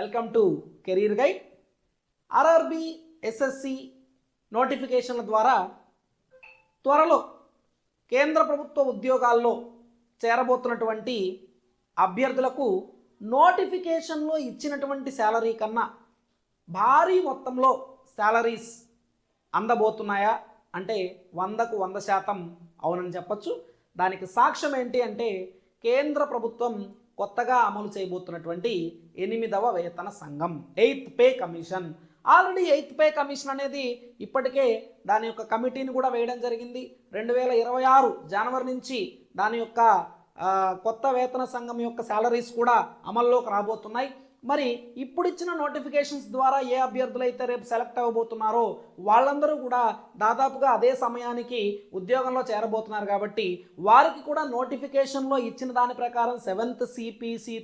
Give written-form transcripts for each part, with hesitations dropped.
Welcome to career guide. RRB SSC నోటిఫికేషన్ల ద్వారా త్వరలో కేంద్ర ప్రభుత్వ ఉద్యోగాల్లో చేరబోతున్నటువంటి అభ్యర్థులకు నోటిఫికేషన్లో ఇచ్చినటువంటి శాలరీ కన్నా భారీ మొత్తంలో శాలరీస్ అందబోతున్నాయా అంటే 100కు 100% అవునని చెప్పచ్చు. దానికి సాక్ష్యం ఏంటి అంటే కేంద్ర ప్రభుత్వం కొత్తగా అమలు చేయబోతున్నటువంటి 8వ వేతన సంఘం, 8th pay commission. Already 8th pay commission అనేది ఇప్పటికే దాని యొక్క కమిటీని కూడా వేయడం జరిగింది. 2026 జనవరి నుంచి దాని యొక్క కొత్త వేతన సంఘం యొక్క శాలరీస్ కూడా అమల్లోకి రాబోతున్నాయి. మరి ఇప్పుడు ఇచ్చిన నోటిఫికేషన్స్ ద్వారా ఏ అభ్యర్థులైతే రేపు సెలెక్ట్ అవ్వబోతున్నారో వాళ్ళందరూ కూడా దాదాపుగా అదే సమయానికి ఉద్యోగంలో చేరబోతున్నారు. కాబట్టి వారికి కూడా నోటిఫికేషన్లో ఇచ్చిన దాని ప్రకారం 7th సిపిసి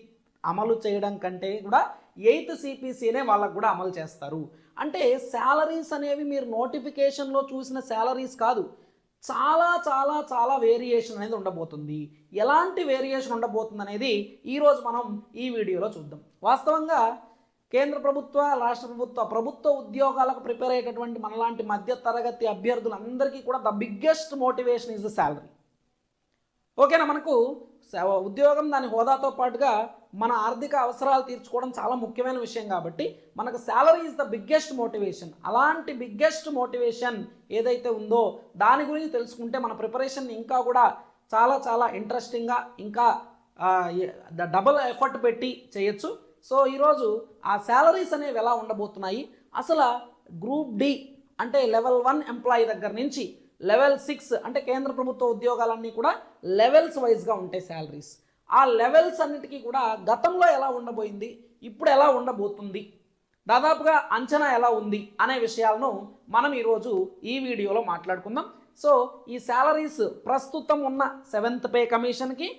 అమలు చేయడం కంటే కూడా 8th సిపిసినే వాళ్ళకు కూడా అమలు చేస్తారు. అంటే శాలరీస్ అనేవి మీరు నోటిఫికేషన్లో చూసిన శాలరీస్ కాదు, చాలా చాలా చాలా వేరియేషన్ అనేది ఉండబోతుంది. ఎలాంటి వేరియేషన్ ఉండబోతుంది అనేది ఈరోజు మనం ఈ వీడియోలో చూద్దాం. వాస్తవంగా కేంద్ర ప్రభుత్వ రాష్ట్ర ప్రభుత్వ ఉద్యోగాలకు ప్రిపేర్ అయ్యేటటువంటి మనలాంటి మధ్య తరగతి అభ్యర్థులందరికీ కూడా the biggest motivation is the salary. ఓకేనా, మనకు ఉద్యోగం దాని హోదాతో పాటుగా మన ఆర్థిక అవసరాలు తీర్చుకోవడం చాలా ముఖ్యమైన విషయం కాబట్టి మనకు salary is the biggest motivation. అలాంటి బిగ్గెస్ట్ మోటివేషన్ ఏదైతే ఉందో దాని గురించి తెలుసుకుంటే మన ప్రిపరేషన్ ఇంకా కూడా చాలా చాలా ఇంట్రెస్టింగ్గా ఇంకా డబుల్ ఎఫర్ట్ పెట్టి చేయొచ్చు. సో ఈరోజు ఆ శాలరీస్ అనేవి ఎలా ఉండబోతున్నాయి, అసలు గ్రూప్ డి అంటే లెవెల్ 1 ఎంప్లాయీ దగ్గర నుంచి లెవెల్ 6 అంటే కేంద్ర ప్రభుత్వ ఉద్యోగాలన్నీ కూడా లెవెల్స్ వైజ్గా ఉంటాయి శాలరీస్. ఆ లెవెల్స్ అన్నిటికీ కూడా గతంలో ఎలా ఉండబోయింది, ఇప్పుడు ఎలా ఉండబోతుంది, దాదాపుగా అంచనా ఎలా ఉంది అనే విషయాలను మనం ఈరోజు ఈ వీడియోలో మాట్లాడుకుందాం. సో ఈ శాలరీస్ ప్రస్తుతం ఉన్న 7th పే కమిషన్కి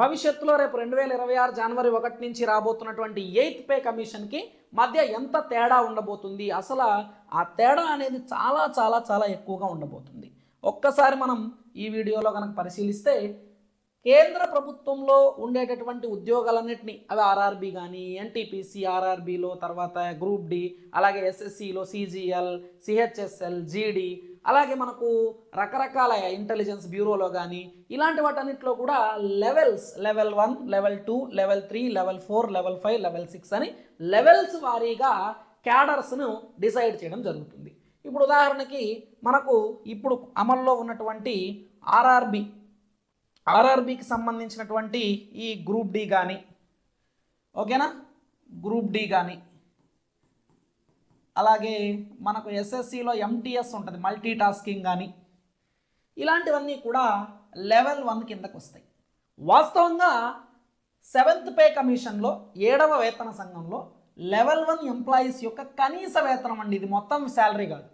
భవిష్యత్తులో రేపు 2026 జనవరి 1 నుంచి రాబోతున్నటువంటి 8th పే కమిషన్కి మధ్య ఎంత తేడా ఉండబోతుంది, అసలు ఆ తేడా అనేది చాలా చాలా చాలా ఎక్కువగా ఉండబోతుంది. ఒక్కసారి మనం ఈ వీడియోలో కనుక పరిశీలిస్తే కేంద్ర ప్రభుత్వంలో ఉండేటటువంటి ఉద్యోగాలన్నింటినీ అవి ఆర్ఆర్బి కానీ ఎన్టీపీసీ ఆర్ఆర్బిలో, తర్వాత గ్రూప్ డి, అలాగే ఎస్ఎస్సిలో సిజిఎల్, సిహెచ్ఎస్ఎల్, జీడి, అలాగే మనకు రకరకాల ఇంటెలిజెన్స్ బ్యూరోలో కానీ ఇలాంటి వాటన్నిటిలో కూడా levels level 1, level 2, level 3, level 4, level 5, level 6 అని లెవెల్స్ వారీగా క్యాడర్స్ను డిసైడ్ చేయడం జరుగుతుంది. ఇప్పుడు ఉదాహరణకి మనకు ఇప్పుడు అమల్లో ఉన్నటువంటి ఆర్ఆర్బికి సంబంధించినటువంటి ఈ గ్రూప్ డి కానీ, ఓకేనా, గ్రూప్ డి కానీ, అలాగే మనకు ఎస్ఎస్సిలో ఎంటీఎస్ ఉంటుంది, మల్టీ టాస్కింగ్ కానీ, ఇలాంటివన్నీ కూడా లెవెల్ 1 కిందకు వస్తాయి. వాస్తవంగా 7th పే కమిషన్లో 7వ వేతన సంఘంలో లెవెల్ 1 ఎంప్లాయీస్ యొక్క కనీస వేతనం అండి, ఇది మొత్తం శాలరీ కాదు,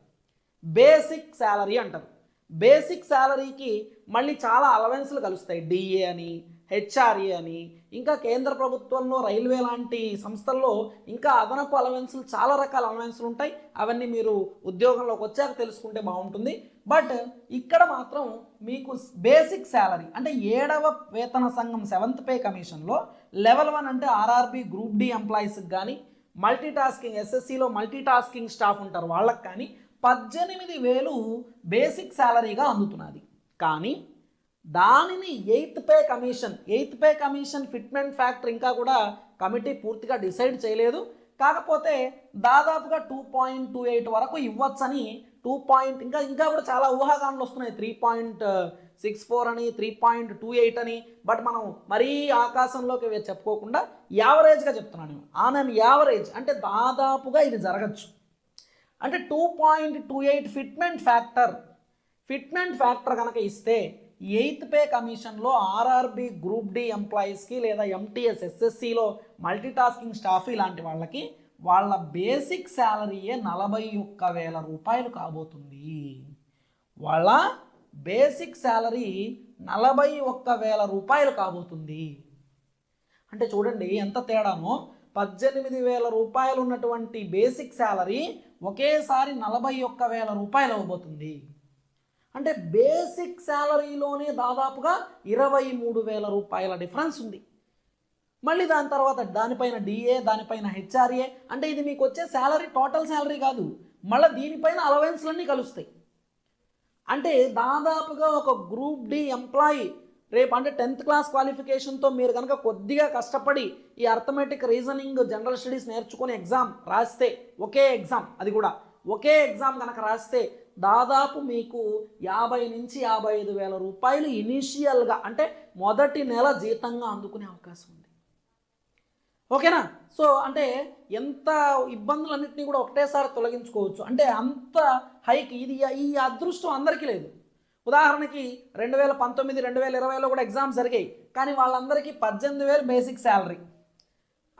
బేసిక్ శాలరీ అంటారు. బేసిక్ శాలరీకి మళ్ళీ చాలా అలవెన్స్లు కలుస్తాయి, డిఏ అని, హెచ్ఆర్ఏ అని, ఇంకా కేంద్ర ప్రభుత్వంలో రైల్వే లాంటి సంస్థల్లో ఇంకా అదనపు అలవెన్స్లు, చాలా రకాల అలవెన్స్లు ఉంటాయి. అవన్నీ మీరు ఉద్యోగంలోకి వచ్చాక తెలుసుకుంటే బాగుంటుంది. బట్ ఇక్కడ మాత్రం మీకు బేసిక్ శాలరీ అంటే 7వ వేతన సంఘం 7th పే కమిషన్లో లెవెల్ 1 అంటే ఆర్ఆర్బి గ్రూప్ డి ఎంప్లాయీస్కి కానీ, మల్టీ టాస్కింగ్ ఎస్ఎస్సిలో మల్టీ టాస్కింగ్ స్టాఫ్ ఉంటారు వాళ్ళకి కానీ 18,000 బేసిక్ శాలరీగా అందుతున్నది. కానీ దానిని 8th pay commission fitment factor ఇంకా కూడా కమిటీ పూర్తిగా డిసైడ్ చేయలేదు. కాకపోతే దాదాపుగా 2.28 వరకు ఇవ్వచ్చని, ఇంకా కూడా చాలా ఊహాగానాలు వస్తున్నాయి, 3.64 అని, 3.28 అని. బట్ మనం మరీ ఆకాశంలోకి చెప్పుకోకుండా యావరేజ్గా చెప్తున్నాను. ఆన్ అన్ యావరేజ్ అంటే దాదాపుగా ఇది జరగచ్చు. అంటే 2.28 ఫిట్మెంట్ ఫ్యాక్టర్ కనుక ఇస్తే 8th పే కమిషన్లో ఆర్ఆర్బి గ్రూప్ డి ఎంప్లాయీస్కి లేదా ఎంటీఎస్ ఎస్ఎస్సిలో మల్టీ టాస్కింగ్ స్టాఫ్ ఇలాంటి వాళ్ళకి వాళ్ళ బేసిక్ శాలరీయే 41,000 రూపాయలు కాబోతుంది. వాళ్ళ బేసిక్ శాలరీ 41,000 రూపాయలు కాబోతుంది. అంటే చూడండి ఎంత తేడానో. 18,000 రూపాయలు ఉన్నటువంటి బేసిక్ శాలరీ ఒకేసారి 41,000 రూపాయలు అవ్వబోతుంది. అంటే బేసిక్ శాలరీలోనే దాదాపుగా 23,000 రూపాయల డిఫరెన్స్ ఉంది. మళ్ళీ దాని తర్వాత దానిపైన డిఏ, దానిపైన హెచ్ఆర్ఏ, అంటే ఇది మీకు వచ్చే శాలరీ టోటల్ శాలరీ కాదు, మళ్ళీ దీనిపైన అలవెన్స్లన్నీ కలుస్తాయి. అంటే దాదాపుగా ఒక గ్రూప్ డి ఎంప్లాయీ రేపు అంటే 10th క్లాస్ క్వాలిఫికేషన్తో మీరు కనుక కొద్దిగా కష్టపడి ఈ అర్థమెటిక్, రీజనింగ్, జనరల్ స్టడీస్ నేర్చుకుని ఎగ్జామ్ రాస్తే, ఒకే ఎగ్జామ్, అది కూడా ఒకే ఎగ్జామ్ కనుక రాస్తే దాదాపు మీకు 50 నుంచి 55 వేల రూపాయలు ఇనీషియల్గా అంటే మొదటి నెల జీతంగా అందుకునే అవకాశం ఉంది. ఓకేనా? సో అంటే ఎంత ఇబ్బందులన్నింటినీ కూడా ఒకటేసారి తొలగించుకోవచ్చు. అంటే అంత హైక్ ఇది, ఈ అదృష్టం అందరికీ లేదు. ఉదాహరణకి 2019, 2020లో కూడా ఎగ్జామ్స్ జరిగాయి, కానీ వాళ్ళందరికీ 18,000 బేసిక్ శాలరీ,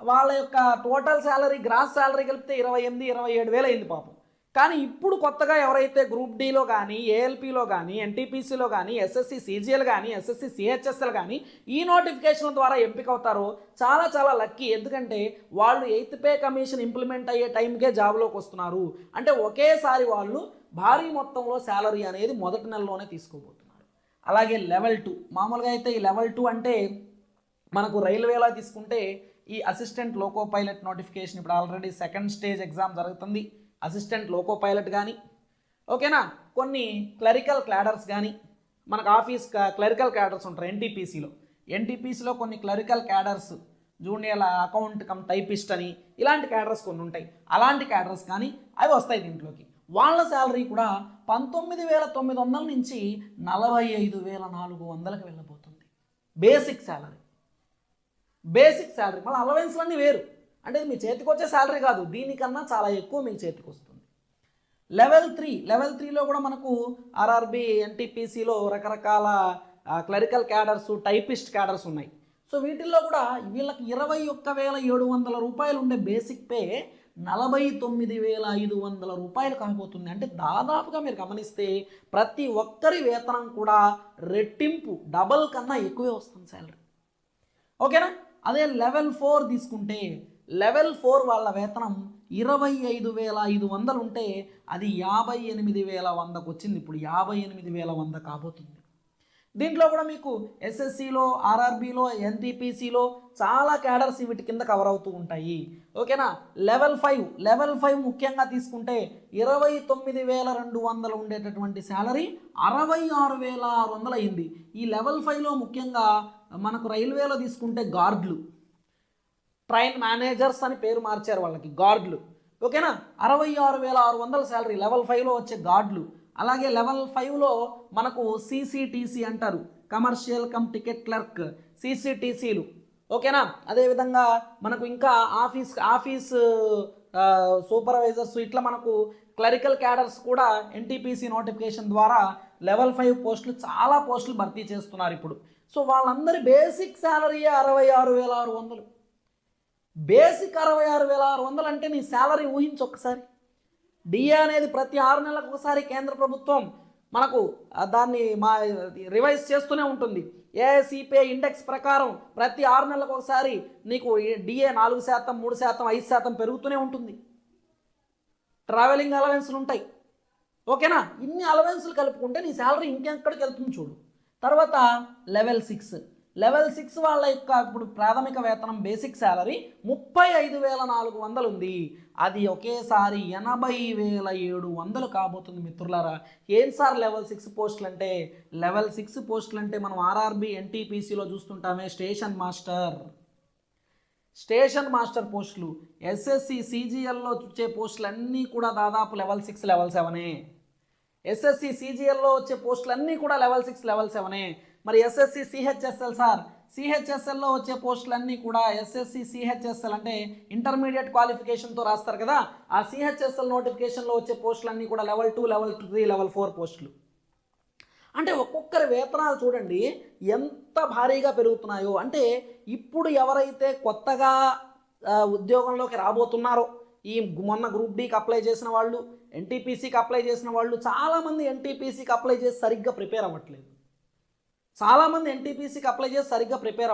వాళ్ళ యొక్క టోటల్ శాలరీ, గ్రాస్ శాలరీ కలిపితే 28, 27,000 అయింది పాపం. కానీ ఇప్పుడు కొత్తగా ఎవరైతే గ్రూప్ డిలో కానీ, ఏఎల్పిలో కానీ, ఎన్టీపీసీలో కానీ, ఎస్ఎస్సి సిజిఎల్ కానీ, ఎస్ఎస్సి సిహెచ్ఎస్ఎల్ కానీ ఈ నోటిఫికేషన్ల ద్వారా ఎంపిక అవుతారో చాలా చాలా లక్కీ. ఎందుకంటే వాళ్ళు 8th పే కమిషన్ ఇంప్లిమెంట్ అయ్యే టైంకే జాబ్లోకి వస్తున్నారు. అంటే ఒకేసారి వాళ్ళు భారీ మొత్తంలో శాలరీ అనేది మొదటి నెలలోనే తీసుకోబోతున్నారు. అలాగే లెవెల్ 2, మామూలుగా అయితే ఈ లెవెల్ 2 అంటే మనకు రైల్వేలో తీసుకుంటే ఈ అసిస్టెంట్ లోకో పైలట్ నోటిఫికేషన్ ఇప్పుడు ఆల్రెడీ 2nd స్టేజ్ ఎగ్జామ్ జరుగుతుంది. అసిస్టెంట్ లోకో పైలట్ కానీ, ఓకేనా, కొన్ని క్లరికల్ క్లాడర్స్ కానీ, మనకు ఆఫీస్ క్లరికల్ క్యాడర్స్ ఉంటారు ఎన్టీపీసీలో కొన్ని clerical cadres, junior account cum typist అని ఇలాంటి క్యాడర్స్ కొన్ని ఉంటాయి. అలాంటి క్యాడర్స్ కానీ అవి వస్తాయి దీంట్లోకి. వాళ్ళ శాలరీ కూడా 19,900 నుంచి 45,400కి వెళ్ళబోతుంది బేసిక్ శాలరీ. మళ్ళీ అలవెన్స్లన్నీ వేరు, అంటే మీ చేతికి వచ్చే శాలరీ కాదు, దీనికన్నా చాలా ఎక్కువ మీ చేతికి వస్తుంది. లెవెల్ 3లో కూడా మనకు ఆర్ఆర్బి, ఎన్టీపీసీలో రకరకాల క్లరికల్ క్యాడర్స్, టైపిస్ట్ క్యాడర్స్ ఉన్నాయి. సో వీటిల్లో కూడా వీళ్ళకి 21,700 రూపాయలు ఉండే బేసిక్ పే 49,500 రూపాయలు కాబోతుంది. అంటే దాదాపుగా మీరు గమనిస్తే ప్రతి ఒక్కరి వేతనం కూడా రెట్టింపు, డబల్ కన్నా ఎక్కువే వస్తుంది శాలరీ. ఓకేనా? అదే లెవెల్ 4 తీసుకుంటే లెవెల్ 4 వాళ్ళ వేతనం 25,500 ఉంటే అది 58,100కు వచ్చింది. ఇప్పుడు 58,100 కాబోతుంది. దీంట్లో కూడా మీకు ఎస్ఎస్సిలో, ఆర్ఆర్బిలో, ఎన్టీపీసీలో చాలా క్యాడర్స్ వీటి కింద కవర్ అవుతూ ఉంటాయి. ఓకేనా? లెవెల్ 5 ముఖ్యంగా తీసుకుంటే 29,200 ఉండేటటువంటి శాలరీ 66,600 అయింది. ఈ లెవెల్ 5లో ముఖ్యంగా మనకు రైల్వేలో తీసుకుంటే గార్డులు, ట్రైన్ మేనేజర్స్ అని పేరు మార్చారు వాళ్ళకి, గార్డులు. ఓకేనా? 66,600 శాలరీ లెవెల్ 5లో వచ్చే గార్డులు. అలాగే లెవెల్ 5లో మనకు సిసిటిసి అంటారు, కమర్షియల్ కమ్ టికెట్ క్లర్క్, సిసిటిసీలు. ఓకేనా? అదేవిధంగా మనకు ఇంకా ఆఫీస్ సూపర్వైజర్స్, ఇట్లా మనకు క్లరికల్ క్యాడర్స్ కూడా ఎన్టీపీసీ నోటిఫికేషన్ ద్వారా లెవెల్ 5 పోస్టులు, చాలా పోస్టులు భర్తీ చేస్తున్నారు ఇప్పుడు. సో వాళ్ళందరి బేసిక్ శాలరీ 66,600. బేసిక్ 66,600 అంటే నీ శాలరీ ఊహించి ఒక్కసారి. డిఏ అనేది ప్రతి 6 నెలలకు ఒకసారి కేంద్ర ప్రభుత్వం మనకు దాన్ని రివైజ్ చేస్తూనే ఉంటుంది. ఏఐసిపిఐ ఇండెక్స్ ప్రకారం ప్రతి 6 నెలలకు ఒకసారి నీకు డిఏ 4%, 3%, 5% పెరుగుతూనే ఉంటుంది. ట్రావెలింగ్ అలవెన్స్లు ఉంటాయి. ఓకేనా? ఇన్ని అలవెన్స్లు కలుపుకుంటే నీ శాలరీ ఇంకెక్కడికి వెళ్తుంది చూడు. తర్వాత లెవెల్ 6 వాళ్ళ యొక్క ఇప్పుడు ప్రాథమిక వేతనం బేసిక్ శాలరీ 35,400 ఉంది. అది ఒకేసారి 80,700 కాబోతుంది మిత్రులారా. ఏం సార్ లెవెల్ 6 పోస్టులు అంటే? లెవెల్ 6 పోస్టులు అంటే మనం ఆర్ఆర్బి, ఎన్టీపీసీలో చూస్తుంటామే స్టేషన్ మాస్టర్ పోస్టులు. ఎస్ఎస్సి సిజిఎల్లో వచ్చే పోస్టులు అన్నీ కూడా దాదాపు లెవెల్ 6, లెవెల్ 7. ఎస్ఎస్సి సిజిఎల్లో వచ్చే పోస్టులన్నీ కూడా లెవెల్ 6, లెవెల్ 7. మరి ఎస్ఎస్సి సిహెచ్ఎస్ఎల్ సార్, సిహెచ్ఎస్ఎల్లో వచ్చే పోస్టులన్నీ కూడా ఎస్ఎస్సి సిహెచ్ఎస్ఎల్ అంటే ఇంటర్మీడియట్ క్వాలిఫికేషన్తో రాస్తారు కదా, ఆ సిహెచ్ఎస్ఎల్ నోటిఫికేషన్లో వచ్చే పోస్టులన్నీ కూడా లెవెల్ 2, లెవెల్ 3, లెవెల్ 4 పోస్టులు. అంటే ఒక్కొక్కరి వేతనాలు చూడండి ఎంత భారీగా పెరుగుతున్నాయో. అంటే ఇప్పుడు ఎవరైతే కొత్తగా ఉద్యోగంలోకి రాబోతున్నారో, ఈ మొన్న గ్రూప్ డికి అప్లై చేసిన వాళ్ళు, ఎన్టీపీసీకి అప్లై చేసిన వాళ్ళు, చాలామంది ఎన్టీపీసీకి అప్లై చేసి సరిగ్గా ప్రిపేర్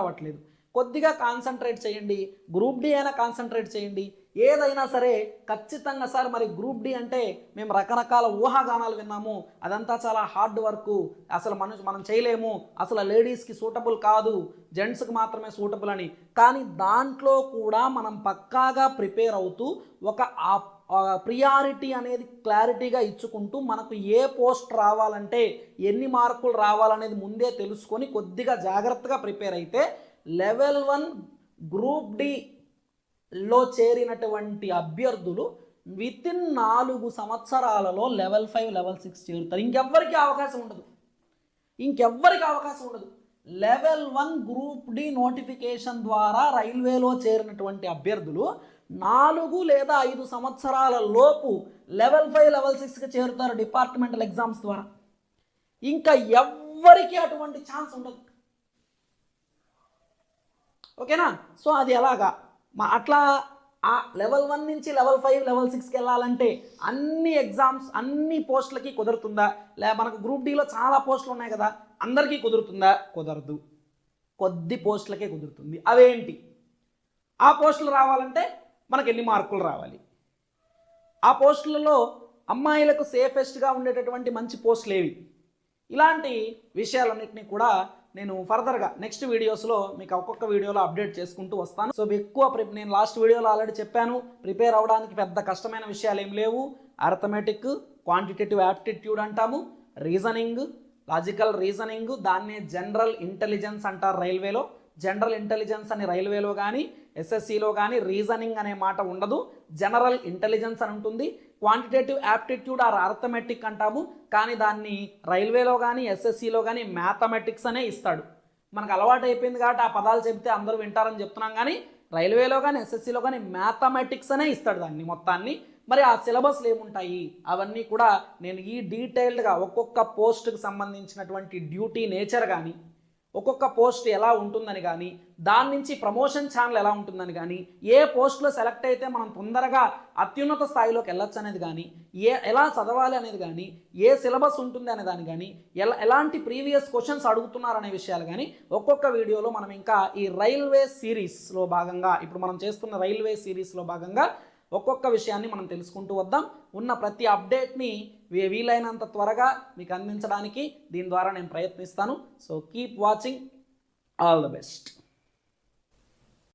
అవ్వట్లేదు. కొద్దిగా కాన్సన్ట్రేట్ చేయండి, గ్రూప్ డి అయినా కాన్సన్ట్రేట్ చేయండి. ఏదైనా సరే ఖచ్చితంగా సార్ మరి గ్రూప్ డి అంటే మేము రకరకాల ఊహాగానాలు విన్నాము, అదంతా చాలా హార్డ్ వర్క్, అసలు మనం చేయలేము, అసలు లేడీస్కి సూటబుల్ కాదు, జెంట్స్కి మాత్రమే సూటబుల్ అని. కానీ దాంట్లో కూడా మనం పక్కాగా ప్రిపేర్ అవుతూ ఒక ప్రియారిటీ అనేది క్లారిటీగా ఇచ్చుకుంటూ మనకు ఏ పోస్ట్ రావాలంటే ఎన్ని మార్కులు రావాలనేది ముందే తెలుసుకొని కొద్దిగా జాగ్రత్తగా ప్రిపేర్ అయితే లెవెల్ 1 గ్రూప్ డిలో చేరినటువంటి అభ్యర్థులు వితిన్ 4 సంవత్సరాలలో లెవెల్ 5 లెవెల్ 6 చేరుతారు. ఇంకెవ్వరికి అవకాశం ఉండదు. లెవెల్ 1 గ్రూప్ డి నోటిఫికేషన్ ద్వారా రైల్వేలో చేరినటువంటి అభ్యర్థులు 4 లేదా 5 సంవత్సరాల లోపు లెవెల్ 5 లెవెల్ 6కి చేరుతారు డిపార్ట్మెంటల్ ఎగ్జామ్స్ ద్వారా. ఇంకా ఎవ్వరికి అటువంటి ఛాన్స్ ఉండదు. ఓకేనా? సో అది ఎలాగా అట్లా ఆ లెవెల్ 1 నుంచి లెవెల్ 5 లెవెల్ 6కి వెళ్ళాలంటే అన్ని ఎగ్జామ్స్ అన్ని పోస్టులకి కుదురుతుందా? మనకు గ్రూప్ డిలో చాలా పోస్టులు ఉన్నాయి కదా, అందరికీ కుదురుతుందా? కుదరదు. కొద్ది పోస్టులకే కుదురుతుంది. అవేంటి? ఆ పోస్టులు రావాలంటే మనకు ఎన్ని మార్కులు రావాలి, ఆ పోస్టులలో అమ్మాయిలకు సేఫెస్ట్గా ఉండేటటువంటి మంచి పోస్టులు ఏవి, ఇలాంటి విషయాలన్నింటినీ కూడా నేను ఫర్దర్గా నెక్స్ట్ వీడియోస్లో మీకు ఒక్కొక్క వీడియోలో అప్డేట్ చేసుకుంటూ వస్తాను. సో ఎక్కువ నేను లాస్ట్ వీడియోలో ఆల్రెడీ చెప్పాను, ప్రిపేర్ అవ్వడానికి పెద్ద కష్టమైన విషయాలు ఏం లేవు. అర్థమెటిక్, క్వాంటిటేటివ్ యాప్టిట్యూడ్ అంటాము, రీజనింగ్, లాజికల్ రీజనింగ్, దాన్నే జనరల్ ఇంటెలిజెన్స్ అంటారు రైల్వేలో. జనరల్ ఇంటెలిజెన్స్ అని రైల్వేలో కానీ ఎస్ఎస్సిలో కానీ రీజనింగ్ అనే మాట ఉండదు, జనరల్ ఇంటెలిజెన్స్ అని ఉంటుంది. క్వాంటిటేటివ్ యాప్టిట్యూడ్ ఆర్ అర్థమెటిక్ అంటాము, కానీ దాన్ని రైల్వేలో కానీ ఎస్ఎస్సిలో కానీ మ్యాథమెటిక్స్ అనే ఇస్తాడు. మనకు అలవాటు అయిపోయింది కాబట్టి ఆ పదాలు చెప్తే అందరూ వింటారని చెప్తున్నాం, కానీ రైల్వేలో కానీ ఎస్ఎస్సిలో కానీ మ్యాథమెటిక్స్ అనే ఇస్తాడు దాన్ని మొత్తాన్ని. మరి ఆ సిలబస్లు ఏముంటాయి అవన్నీ కూడా నేను ఈ డీటెయిల్డ్గా ఒక్కొక్క పోస్ట్కి సంబంధించినటువంటి డ్యూటీ నేచర్ కానీ, ఒక్కొక్క పోస్ట్ ఎలా ఉంటుందని కానీ, దాని నుంచి ప్రమోషన్ ఛానల్ ఎలా ఉంటుందని కానీ, ఏ పోస్ట్లో సెలెక్ట్ అయితే మనం తొందరగా అత్యున్నత స్థాయిలోకి వెళ్ళొచ్చు అనేది కానీ, ఎలా చదవాలి అనేది కానీ, ఏ సిలబస్ ఉంటుంది అనే దాని కానీ, ఎలాంటి ప్రీవియస్ క్వశ్చన్స్ అడుగుతున్నారనే విషయాలు కానీ ఒక్కొక్క వీడియోలో మనం ఇంకా ఈ రైల్వే సిరీస్లో భాగంగా, ఇప్పుడు మనం చేస్తున్న రైల్వే సిరీస్లో భాగంగా ఒక్కొక్క విషయాన్ని మనం తెలుసుకుంటూ వద్దాం. ఉన్న ప్రతి అప్డేట్ని వీలైనంత త్వరగా మీకు అందించడానికి దీని ద్వారా నేను ప్రయత్నిస్తాను. So keep watching. All the best.